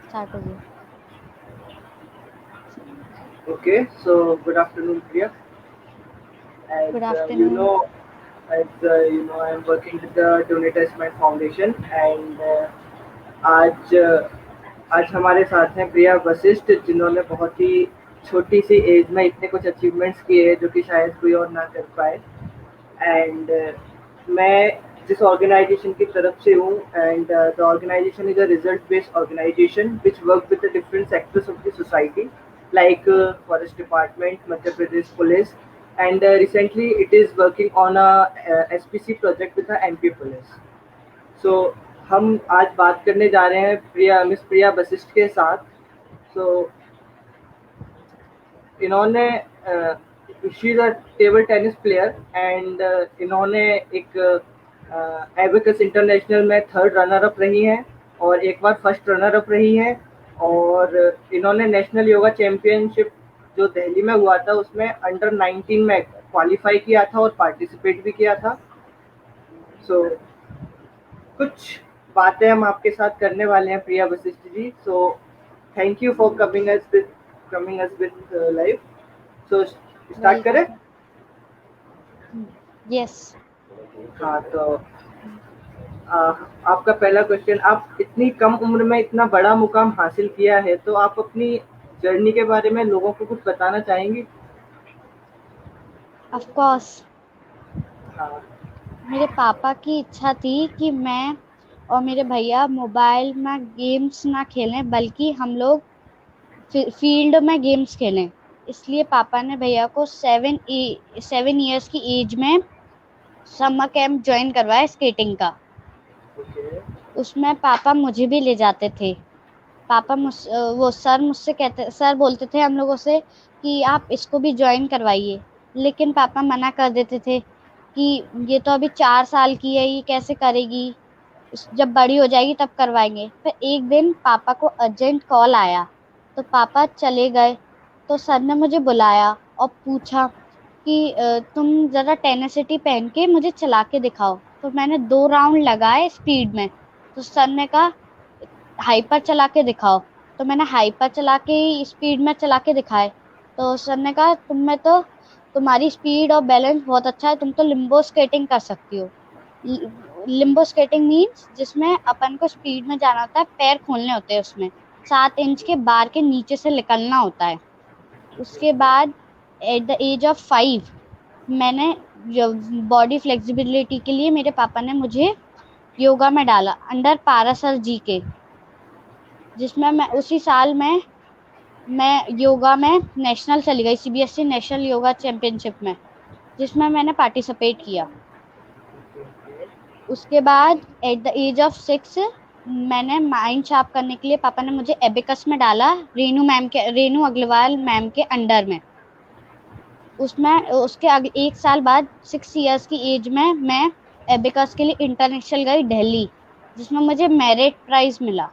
Start हो गया। Okay, so good afternoon, Priya. As good uh, you afternoon. know, I'm working with the Donatus Mind Foundation, and आज हमारे साथ हैं प्रिया वशिष्ठ, जिन्होंने बहुत ही छोटी सी एज में इतने कुछ अचीवमेंट्स किए हैं जो कि शायद कोई और ना कर पाए। एंड मैं जिस ऑर्गेनाइजेशन की तरफ से हूँ, and the organisation is a result based organisation which work with the different sectors of the society like forest department, Madhya Pradesh police, and recently it is working on a SPC project with the MP police. So हम आज बात करने जा रहे हैं miss प्रिया वशिष्ठ के साथ। so इन्होंने she is a table tennis player, and इन्होंने एक एबिकस इंटरनेशनल में थर्ड रनर अप रही हैं और एक बार फर्स्ट रनर अप रही हैं। और इन्होंने नेशनल योगा चैम्पियनशिप जो दिल्ली में हुआ था उसमें अंडर 19 में क्वालिफाई किया था और पार्टिसिपेट भी किया था। सो कुछ बातें हम आपके साथ करने वाले हैं Priya Vashishtha ji. So thank you for coming us with live. So start करें। वेलकम। यस। हाँ, तो आ, आपका पहला क्वेश्चन, आप इतनी कम उम्र में इतना बड़ा मुकाम हासिल किया है, तो आप अपनी जर्नी के बारे में लोगों को कुछ बताना चाहेंगी? Of course. हाँ। मेरे पापा की इच्छा थी कि मैं और मेरे भैया मोबाइल में गेम्स ना खेलें, बल्कि हम लोग फील्ड में गेम्स खेलें। इसलिए पापा ने भैया को 7 इयर्स की एज में समर कैंप ज्वाइन करवाया स्केटिंग का। ओके। उसमें पापा मुझे भी ले जाते थे। पापा वो सर बोलते थे हम लोगों से कि आप इसको भी ज्वाइन करवाइए, लेकिन पापा मना कर देते थे कि ये तो अभी 4 साल की है, ये कैसे करेगी, जब बड़ी हो जाएगी तब करवाएंगे। फिर एक दिन पापा को अर्जेंट कॉल आया, तो पापा चले गए। तो सर ने मुझे बुलाया और पूछा कि तुम जरा टेनिसिटी पहन के मुझे चला के दिखाओ। तो मैंने 2 राउंड लगाए स्पीड में। तो सर ने कहा हाइपर चला के दिखाओ। तो मैंने हाइपर चला के स्पीड में चला के दिखाए। तो सर ने कहा तुम्हारी स्पीड और बैलेंस बहुत अच्छा है, तुम तो लिम्बो स्केटिंग कर सकती हो। लिम्बो स्केटिंग मीन्स जिसमें अपन को स्पीड में जाना होता है, पैर खोलने होते हैं, उसमें 7 इंच के बार के नीचे से निकलना होता है। उसके बाद एट द एज ऑफ 5 मैंने बॉडी फ्लेक्सिबिलिटी के लिए मेरे पापा ने मुझे योगा में डाला अंडर पारासर जी के, जिसमें मैं उसी साल में मैं योगा में नेशनल चली गई, सीबीएसई नेशनल योगा चैंपियनशिप में, जिसमें मैंने पार्टिसिपेट किया। उसके बाद एट द एज ऑफ 6 मैंने माइंड शार्प करने के लिए पापा ने मुझे एबिकस में डाला, रेनू अग्रवाल मैम के अंडर में। उसमें उसके आगे 1 साल बाद 6 इयर्स की एज में मैं एबिकस के लिए इंटरनेशनल गई दिल्ली, जिसमें मुझे मेरिट प्राइज मिला।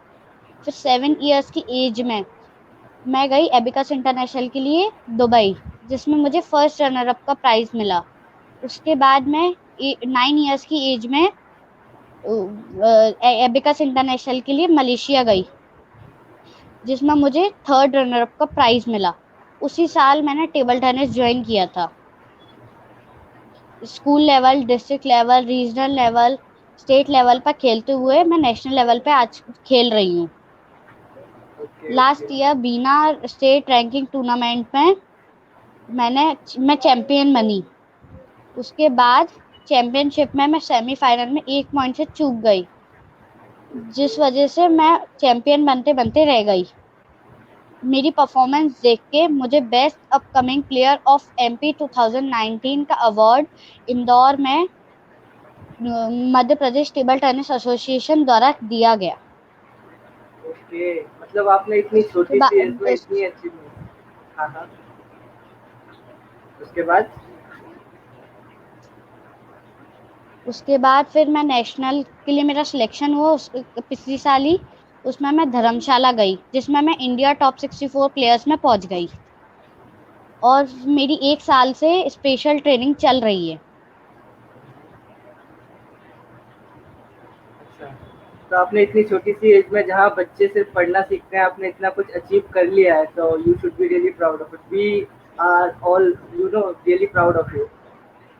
फिर 7 इयर्स की एज में मैं गई एबिकस इंटरनेशनल के लिए दुबई, जिसमें मुझे फर्स्ट रनर अप का प्राइज मिला। उसके बाद मैं 9 इयर्स की एज में एबिकस इंटरनेशनल के लिए मलेशिया गई, जिसमें मुझे थर्ड रनर अप का प्राइज मिला। उसी साल मैंने टेबल टेनिस ज्वाइन किया था। School level, district level, regional level, state level पर खेलते हुए मैं नेशनल लेवल पे आज खेल रही हूँ। ओके। ओके। लास्ट ईयर बीना स्टेट रैंकिंग टूर्नामेंट में मैं चैंपियन बनी। उसके बाद चैंपियनशिप में मैं सेमीफाइनल में 1 पॉइंट से चूक गई, जिस वजह से मैं चैंपियन बनते बनते रह गई। मेरी परफॉर्मेंस देख के मुझे best upcoming player of MP 2019 का अवार्ड इंदौर में Madhya Pradesh table tennis association द्वारा दिया गया। ओके, मतलब आपने इतनी उसके छोटी सी एज बाद में इतनी अच्छी। हाँ, हाँ। उसके बाद। उसके बाद फिर मैं नेशनल के लिए मेरा सिलेक्शन हुआ पिछली साल ही। उसमें मैं धर्मशाला गई, जिसमें मैं इंडिया टॉप 64 प्लेयर्स में पहुंच गई। और मेरी 1 साल से स्पेशल ट्रेनिंग चल रही है। अच्छा, तो आपने इतनी छोटी-सी एज में जहाँ बच्चे सिर्फ़ पढ़ना सीखते हैं, आपने इतना कुछ अचीव कर लिया है, तो you should be really proud of it. We are all really proud of you.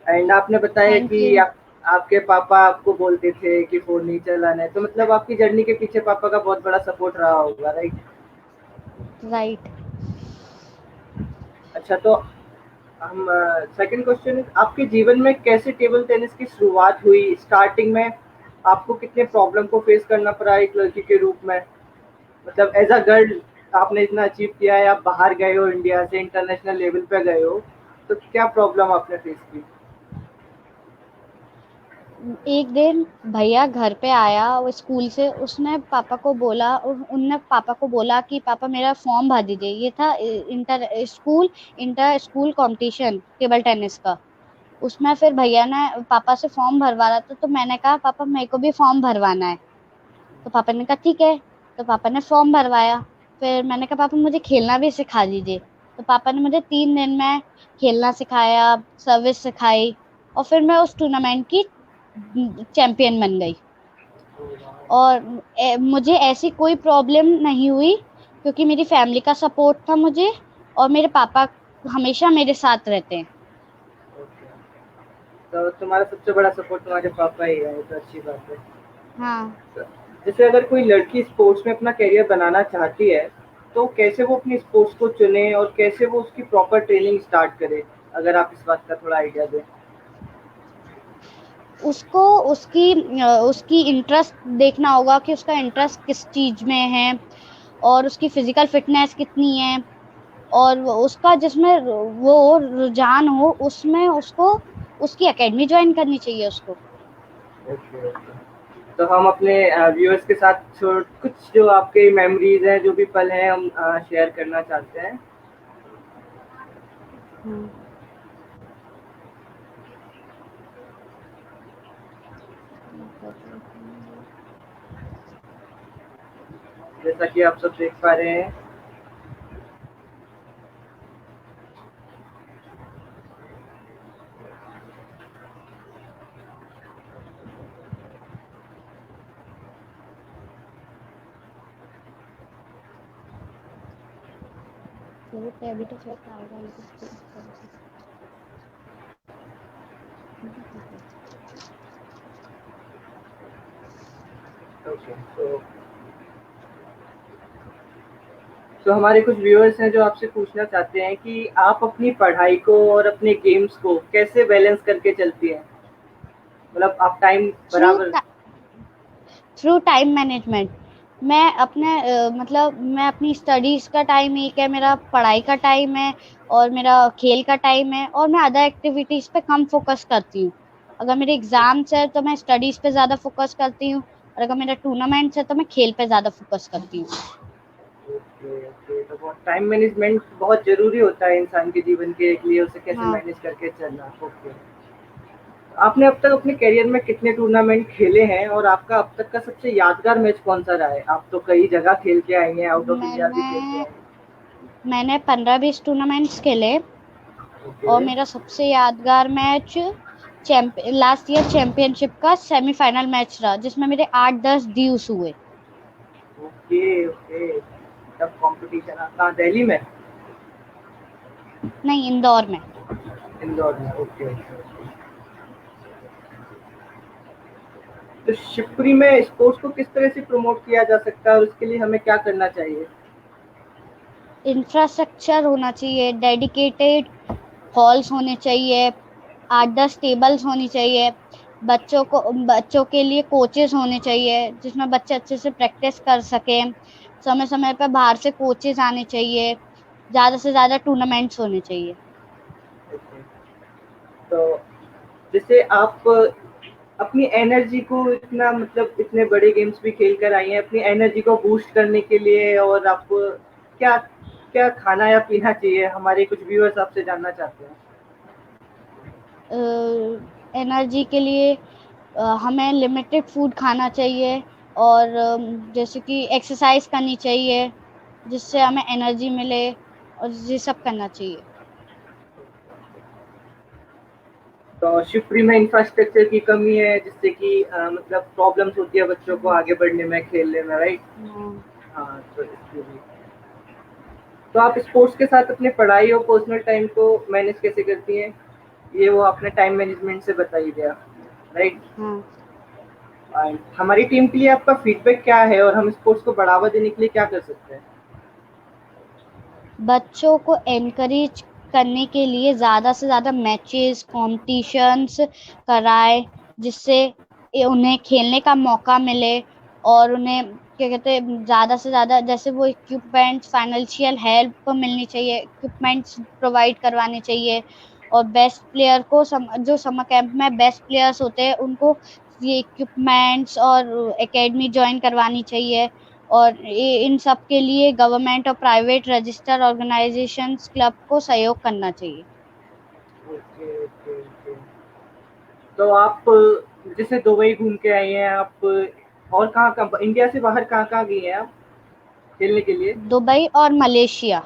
And आपने बताया थैंक कि यू। आपके पापा आपको बोलते थे कि फ़ोन नहीं चलाना है, तो मतलब आपकी जर्नी के पीछे पापा का बहुत बड़ा सपोर्ट रहा होगा, राइट? राइट। अच्छा, तो हम सेकंड क्वेश्चन, आपके जीवन में कैसे टेबल टेनिस की शुरुआत हुई? स्टार्टिंग में आपको कितने प्रॉब्लम को फेस करना पड़ा एक लड़की के रूप में? मतलब एज अ गर्ल आपने इतना अचीव किया है, आप बाहर गए हो, इंडिया से इंटरनेशनल लेवल पे गए हो, तो क्या प्रॉब्लम आपने फेस की? एक दिन भैया घर पे आया वो स्कूल से, उसने पापा को बोला, उनने पापा को बोला कि पापा मेरा फॉर्म भर दीजिए। ये था inter school competition table tennis का। उसमें फिर भैया ने पापा से फॉर्म भरवा रहा था, तो मैंने कहा पापा मेरे को भी फॉर्म भरवाना है। तो पापा ने कहा ठीक है। तो पापा ने फॉर्म भरवाया। फिर मैंने कहा पापा मुझे खेलना भी सिखा दीजिए। तो पापा ने मुझे 3 दिन में खेलना सिखाया, सर्विस सिखाई, और फिर मैं उस टूर्नामेंट की चैंपियन बन गई। और मुझे ऐसी कोई प्रॉब्लम नहीं हुई, क्योंकि मेरी फैमिली का सपोर्ट था मुझे, और मेरे पापा हमेशा मेरे साथ रहते हैं। ओके, तो तुम्हारा सबसे बड़ा सपोर्ट तुम्हारे पापा ही है, ये तो अच्छी बात है। हाँ। जैसे अगर कोई लड़की स्पोर्ट्स में अपना करियर बनाना चाहती है, तो कैसे वो अपनी स्पोर्ट्स को चुने और कैसे वो उसकी प्रॉपर ट्रेनिंग स्टार्ट करे? अगर आप इस बात का थोड़ा आइडिया दें। उसको उसकी इंटरेस्ट देखना होगा कि उसका इंटरेस्ट किस चीज में है, और उसकी फिजिकल फिटनेस कितनी है, और उसका जिसमें वो रुझान हो उसमें उसको उसकी एकेडमी ज्वाइन करनी चाहिए उसको। Okay, okay. तो हम अपने व्यूअर्स के साथ कुछ जो आपके मेमोरीज हैं, जो भी पल हैं, हम शेयर करना चाहते हैं। हम्म। जैसा कि आप सब देख पा रहे हैं, अभी तो फिर आएगा लेकिन ओके। तो हमारे कुछ व्यूअर्स हैं जो आपसे पूछना चाहते हैं कि आप अपनी पढ़ाई को और अपने गेम्स को कैसे बैलेंस करके चलती हैं? मतलब आप टाइम थ्रू बराबर। Through time management. मतलब मैं अपनी स्टडीज का टाइम एक है, मेरा पढ़ाई का टाइम है, और मेरा खेल का टाइम है, और मैं अदर एक्टिविटीज पे कम फोकस करती हूँ। अगर मेरे एग्जाम्स है तो मैं स्टडीज पे ज्यादा फोकस करती हूँ, और अगर मेरा टूर्नामेंट्स है तो मैं खेल पे ज्यादा फोकस करती हूँ। Okay, okay. तो बहुत टाइम मैनेजमेंट बहुत ज़रूरी होता है इंसान के जीवन के लिए, उसे कैसे हाँ। मैनेज करके चलना। ओके। आपने अब तक अपने करियर में कितने टूर्नामेंट खेले हैं और आपका अब तक का सबसे यादगार मैच कौन-सा रहा है? आप तो कई जगह खेल के आई हैं, आउट ऑफ इंडिया भी मैंने खेल के आई हैं। मैंने 15-20 टूर्नामेंट्स खेले, और ओके, मेरा सबसे यादगार मैच लास्ट ईयर चैंपियनशिप का सेमीफाइनल मैच रहा, जिसमें मेरे 8-10 ड्यूस हुए। Okay, okay. टफ कॉम्पिटिशन कहाँ, दिल्ली में? नहीं, इंदौर में। इंदौर में, ओके, ओके। तो शिवपुरी में स्पोर्ट्स को किस तरह से प्रमोट किया जा सकता है और उसके लिए हमें क्या करना चाहिए? इंफ्रास्ट्रक्चर होना चाहिए, डेडिकेटेड हॉल्स होने चाहिए, 8-10 टेबल्स होनी चाहिए, बच्चों के लिए कोचेस होने चाहिए जिसमें बच्चे अच्छे से प्रैक्टिस कर सकें, समय समय पर बाहर से कोचेस आने चाहिए, ज्यादा से ज्यादा टूर्नामेंट्स होने चाहिए। ओके। तो जैसे आप अपनी एनर्जी को इतना, मतलब इतने बड़े गेम्स भी खेल कर आई हैं, अपनी एनर्जी को बूस्ट करने के लिए और आपको क्या क्या खाना या पीना चाहिए? हमारे कुछ व्यूअर्स आपसे जानना चाहते हैं। एनर्जी के लिए हमें लिमिटेड फूड खाना चाहिए, और जैसे कि एक्सरसाइज करनी चाहिए जिससे हमें एनर्जी मिले, और ये सब करना चाहिए। तो शिवपुरी में इंफ्रास्ट्रक्चर की कमी है जिससे कि मतलब प्रॉब्लम्स होती है बच्चों को हाँ, आगे बढ़ने में, खेलने में, राइट? हाँ। हाँ, तो इसके लिए। तो आप स्पोर्ट्स के साथ अपने पढ़ाई और पर्सनल टाइम को मैनेज कैसे करती हैं? ये वो आपने टाइम मैनेजमेंट से बता ही दिया, राइट? हाँ, हमारी टीम के लिए आपका फीडबैक क्या है और हम स्पोर्ट्स को बढ़ावा देने के लिए क्या कर सकते हैं? बच्चों को एनकरेज करने के लिए ज़्यादा से ज़्यादा मैचेस, कॉम्पिटिशन्स कराएँ, जिससे उन्हें खेलने का मौका मिले और उन्हें क्या कहते हैं ज़्यादा से ज़्यादा जैसे वो इक्विपमेंट्स, फाइनेंशियल हेल्प मिलनी चाहिए, इक्विपमेंट्स प्रोवाइड करवाने चाहिए और बेस्ट प्लेयर को जो समर कैंप में बेस्ट प्लेयर्स होते हैं उनको ये इक्विपमेंट्स और एकेडमी जॉइन करवानी चाहिए। और इन सब के लिए गवर्नमेंट और प्राइवेट रजिस्टर ऑर्गेनाइजेशंस क्लब को सहयोग करना चाहिए। Okay, okay, okay. तो आप जैसे दुबई घूम के आई हैं आप, और कहाँ-कहाँ इंडिया से बाहर कहाँ-कहाँ गई हैं आप खेलने के लिए? दुबई और मलेशिया।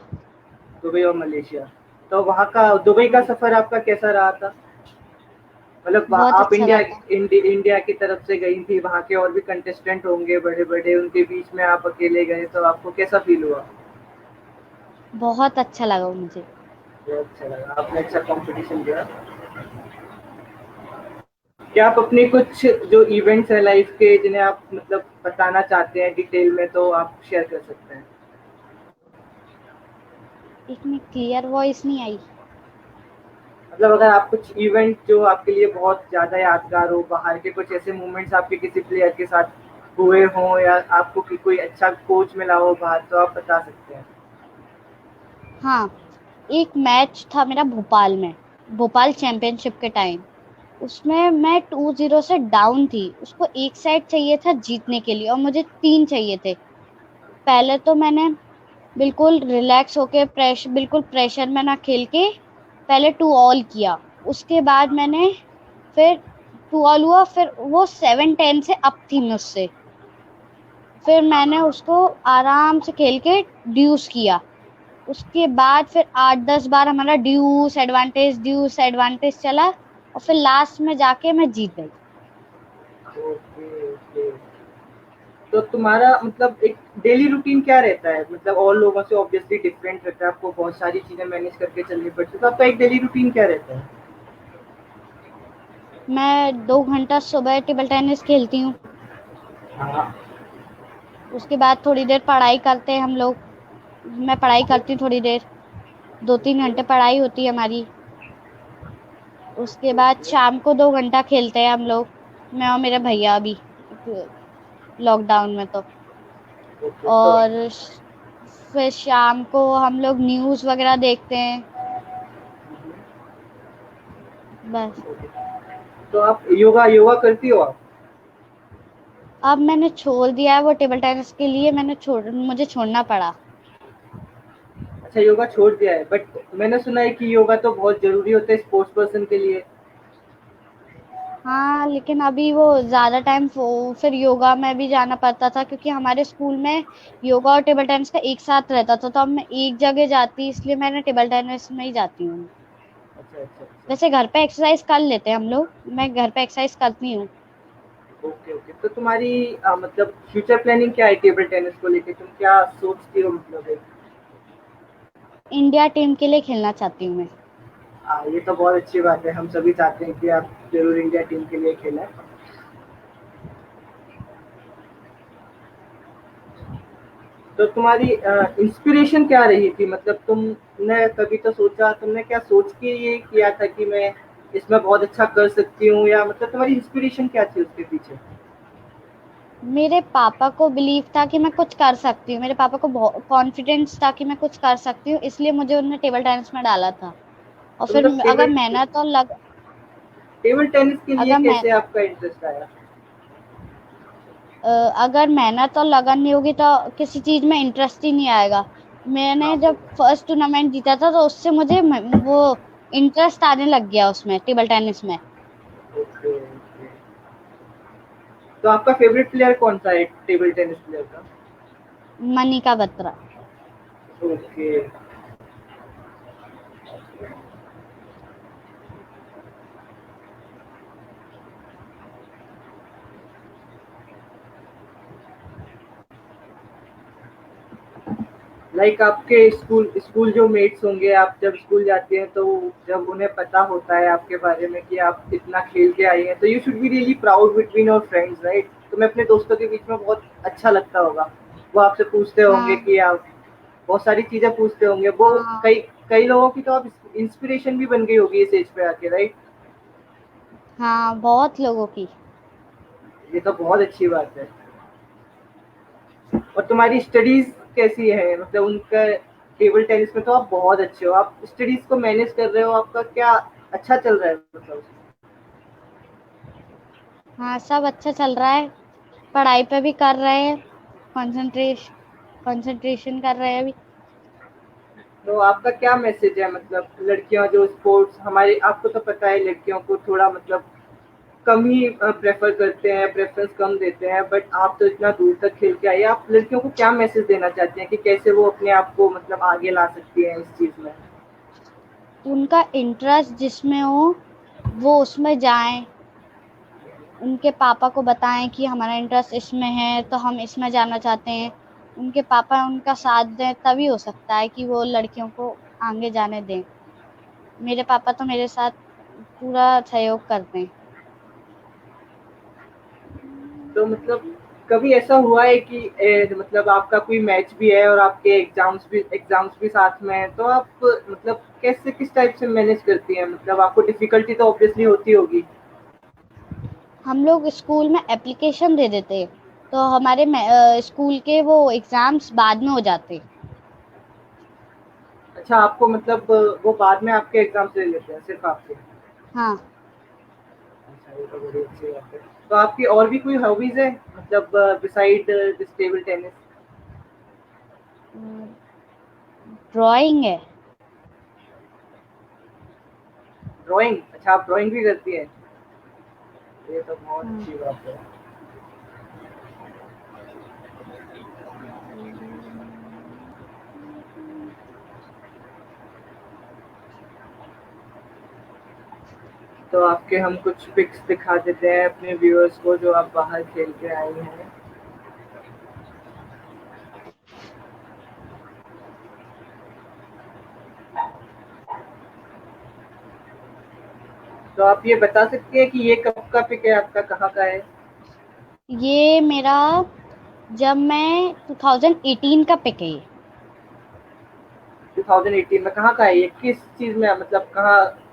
दुबई और मलेशिया। तो वहाँ का दुबई का हाँ, सफ़र आपका कैसा रहा था? मतलब बहुत आप अच्छा इंडिया रहा था। इंडिया की तरफ से गई थी, वहाँ के और भी कंटेस्टेंट होंगे बड़े-बड़े, उनके बीच में आप अकेले गए तो आपको कैसा फ़ील हुआ? बहुत अच्छा लगा मुझे। बहुत अच्छा लगा, आपने अच्छा कॉम्पिटिशन किया। क्या आप अपने कुछ जो इवेंट्स हैं लाइफ के जिन्हें आप मतलब बताना चाहते हैं डिटेल में तो आप शेयर कर सकते हैं? एक में क्लियर वॉइस नहीं आई। मतलब अगर आप कुछ इवेंट जो आपके लिए बहुत ज़्यादा यादगार हो, बाहर के कुछ ऐसे मोमेंट्स आपके किसी प्लेयर के साथ हुए हों या आपको कि कोई अच्छा कोच मिला हो बाहर तो आप बता सकते हैं। हाँ, एक मैच था मेरा भोपाल में, भोपाल चैंपियनशिप के टाइम। उसमें मैं 2-0 से डाउन थी। उसको एक साइड चाहिए था जीतने के लिए और मुझे 3 चाहिए थे। पहले तो मैंने बिल्कुल रिलैक्स होके बिल्कुल प्रेशर में ना खेल के पहले 2 ऑल किया। उसके बाद मैंने फिर 2 ऑल हुआ, फिर वो 7-10 से अप थी मुझसे। फिर मैंने उसको आराम से खेल के ड्यूस किया। उसके बाद फिर 8-10 बार हमारा ड्यूस एडवांटेज चला और फिर लास्ट में जाके मैं जीत गई। Okay, okay. तो तुम्हारा मतलब एक डेली रूटीन क्या रहता है? मतलब और लोगों से ऑब्वियसली डिफरेंट रहता है, आपको बहुत सारी चीज़ें मैनेज करके चलनी पड़ती है, तो आपका एक डेली रूटीन क्या रहता है? मैं 2 घंटा सुबह टेबल टेनिस खेलती हूँ। हाँ, उसके बाद थोड़ी देर पढ़ाई करते हैं हम लोग। मैं पढ़ाई करती हूँ थोड़ी देर, 2-3 घंटे पढ़ाई होती है हमारी। उसके बाद ओके, शाम को 2 घंटा खेलते हैं हम लोग, मैं और मेरे भैया भी, लॉकडाउन में तो। ओके, तो और फिर शाम को हम लोग न्यूज़ वगैरह देखते हैं, बस। तो आप योगा योगा करती हो आप? अब मैंने छोड़ दिया है वो टेबल टेनिस के लिए, मुझे छोड़ना पड़ा। अच्छा, योगा छोड़ दिया है, बट मैंने सुना है कि योगा तो बहुत ज़रूरी होता है स्पोर्ट्स पर्सन के लिए। हाँ, लेकिन अभी वो ज़्यादा टाइम फिर योगा में भी जाना पड़ता था क्योंकि हमारे स्कूल में योगा और टेबल टेनिस का एक साथ रहता था, तो अब मैं एक जगह जाती, इसलिए मैंने टेबल टेनिस में ही जाती हूँ। अच्छा, अच्छा, अच्छा। वैसे घर पे एक्सरसाइज कर लेते हैं हम लोग, मैं घर पे एक्सरसाइज करती हूँ। Okay, okay. तो तुम्हारी मतलब फ्यूचर प्लानिंग क्या है टेबल टेनिस को लेके? तुम क्या सोचती हो मतलब एक? इंडिया टीम के लिए खेलना चाहती हूँ मैं। ये तो बहुत अच्छी बात है, हम सभी चाहते हैं कि आप ज़रूर इंडिया टीम के लिए खेलें। तो तुम्हारी इंस्पिरेशन क्या रही थी? मतलब तुमने कभी तो सोचा, तुमने क्या सोच के ये किया था कि मैं इसमें बहुत अच्छा कर सकती हूँ, या मतलब तुम्हारी इंस्पिरेशन क्या थी उसके पीछे? मेरे पापा को बिलीव था कि मैं कुछ कर सकती हूँ, मेरे पापा को बहुत कॉन्फिडेंस था कि मैं कुछ कर सकती हूँ, इसलिए मुझे उन्होंने टेबल टेनिस में डाला था। और तो फिर मतलब टेबल टेनिस के लिए अगर मैं कैसे आपका इंटरेस्ट आया? अ, अगर मेहनत और लगन नहीं होगी तो किसी चीज में इंटरेस्ट ही नहीं आएगा। हाँ, मैंने वो जब फर्स्ट टूर्नामेंट जीता था तो उससे मुझे वो इंटरेस्ट आने लग गया उसमें, टेबल टेनिस में। Okay, okay. तो आपका फेवरेट प्लेयर कौन सा है टेबल टेनिस प्लेयर का? मनिका बत्रा। ओके। लाइक आपके स्कूल स्कूल जो मेट्स होंगे, आप जब स्कूल जाती हैं तो जब उन्हें पता होता है आपके बारे में कि आप इतना खेल के आई हैं, तो you should be really proud between your friends, right? तुम्हें अपने दोस्तों के बीच में बहुत अच्छा लगता होगा। वो आपसे पूछते होंगे हाँ, कि आप बहुत सारी चीजें पूछते होंगे वो। हाँ, कई कई लोगों की तो आप इंस्पिरेशन भी बन गई होगी इस एज पे आके, राइट? हाँ, बहुत लोगों की। ये तो बहुत अच्छी बात है। और तुम्हारी स्टडीज कैसी है? मतलब उनका टेबल टेनिस में तो आप बहुत अच्छे हो, आप स्टडीज को मैनेज कर रहे हो, आपका क्या अच्छा चल रहा है मतलब? हाँ, सब अच्छा चल रहा है। पढ़ाई पे भी कर रहे हैं। कंसंट्रेशन कंसंट्रेशन कर रहे हैं अभी। तो आपका क्या मैसेज है? मतलब लड़कियां जो स्पोर्ट्स हमारे, आपको तो पता है लड़कियों को थोड़ा मतलब कम ही प्रेफर करते हैं, प्रेफरेंस कम देते हैं, बट आप तो इतना दूर तक खेल के आई, आप लड़कियों को क्या मैसेज देना चाहते हैं कि कैसे वो अपने आप को मतलब आगे ला सकती हैं इस चीज में? उनका इंटरेस्ट जिसमें हो वो उसमें जाएं। उनके पापा को बताएं कि हमारा इंटरेस्ट इसमें है तो हम इसमें जाना चाहते हैं। उनके पापा उनका साथ दें तभी हो सकता है कि वो लड़कियों को आगे जाने दें। मेरे पापा तो मेरे साथ पूरा सहयोग करते हैं। तो मतलब कभी ऐसा हुआ है कि मतलब आपका कोई मैच भी है और आपके एग्जाम्स भी साथ में है, तो आप मतलब कैसे किस टाइप से मैनेज करती हैं? मतलब आपको डिफिकल्टी तो ऑब्वियसली होती होगी। हम लोग स्कूल में एप्लीकेशन दे देते तो हमारे स्कूल के वो एग्जाम्स बाद में हो जाते। अच्छा, आपको मतलब वो बाद में आपके एग्जाम्स ले लेते हैं सिर्फ आपके? हाँ। अच्छा, ये तो बड़ी अच्छी बात है। तो आपकी और भी कोई हॉबीज है मतलब beside this table tennis? Drawing है। ड्राइंग? अच्छा, आप ड्राइंग भी करती हैं? ये तो बहुत हाँ। अच्छी बात है। तो आपके हम कुछ पिक्स दिखा देते हैं अपने व्यूअर्स को जो आप बाहर खेल के आई हैं। तो आप ये बता सकते हैं कि ये कब का पिक है आपका, कहाँ का है? ये मेरा जब मैं 2018 का पिक है ये। 2018 में कहाँ का है ये? किस चीज में मतलब कहाँ,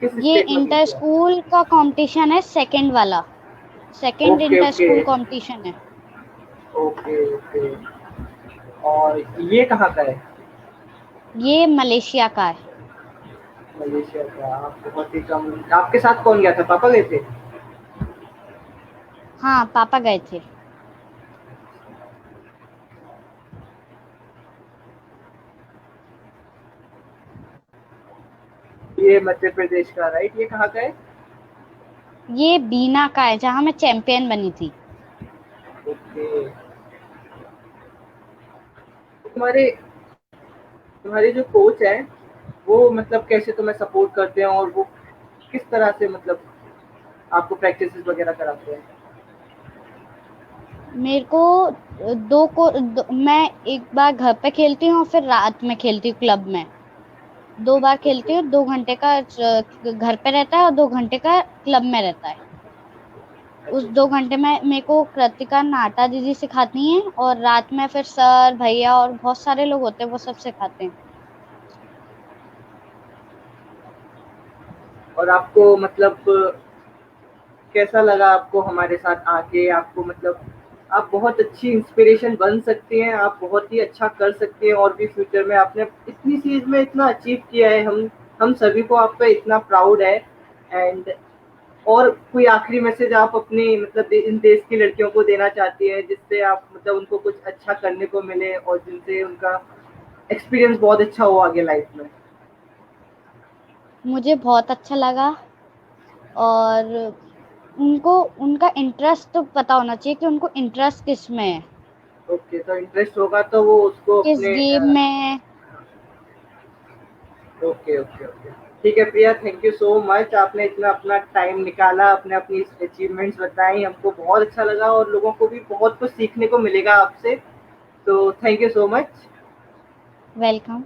किस ये स्टेट में इंटर पहुंचे आप? स्कूल का कंपटीशन है, सेकंड वाला। Second okay inter okay. School competition है। Okay okay. और ये कहाँ का है? ये मलेशिया का है। मलेशिया का? आप बहुत ही कम। आपके साथ कौन गया था, पापा गए थे? हाँ, पापा गए थे। ये मध्य प्रदेश का, राइट? ये कहाँ का है? ये बीना का है जहां मैं चैंपियन बनी थी। ओके। तुम्हारे तुम्हारे जो कोच हैं वो मतलब कैसे तुम्हें सपोर्ट करते हैं, और वो किस तरह से मतलब आपको प्रैक्टिस वगैरह कराते हैं? मेरे को मैं एक बार घर पे खेलती हूँ और फिर रात में खेलती हूँ क्लब में। 2 बार ओके खेलती हूँ। 2 घंटे का घर पे रहता है और 2 घंटे का क्लब में रहता है। उस अच्छा 2 घंटे में मेरे को कृतिका नाटा दीदी सिखाती हैं और रात में फिर सर भैया और बहुत सारे लोग होते हैं वो सब सिखाते हैं। और आपको मतलब कैसा लगा आपको हमारे साथ आके? आपको मतलब आप बहुत अच्छी इंस्पिरेशन बन सकती हैं, आप बहुत ही अच्छा कर सकती हैं और भी फ्यूचर में। आपने इतनी चीज में इतना अचीव किया है, हम सभी को आप पे इतना प्राउड है। एंड और कोई आखिरी मैसेज आप अपनी मतलब इन देश की लड़कियों को देना चाहती है जिससे आप मतलब उनको कुछ अच्छा करने को मिले और जिनसे उनका एक्सपीरियंस बहुत अच्छा हो आगे लाइफ में? मुझे बहुत अच्छा लगा। और उनको उनका इंटरेस्ट तो पता होना चाहिए कि उनको इंटरेस्ट किस में है। ओके, तो इंटरेस्ट होगा तो वो उसको किस अपने गेम में है। Okay okay okay. ठीक है प्रिया, थैंक यू सो मच। आपने इतना अपना टाइम निकाला, अपने अपनी अचीवमेंट्स बताई, हमको बहुत अच्छा लगा और लोगों को भी बहुत कुछ सीखने को मिलेगा आपसे। तो thank you so much. Welcome.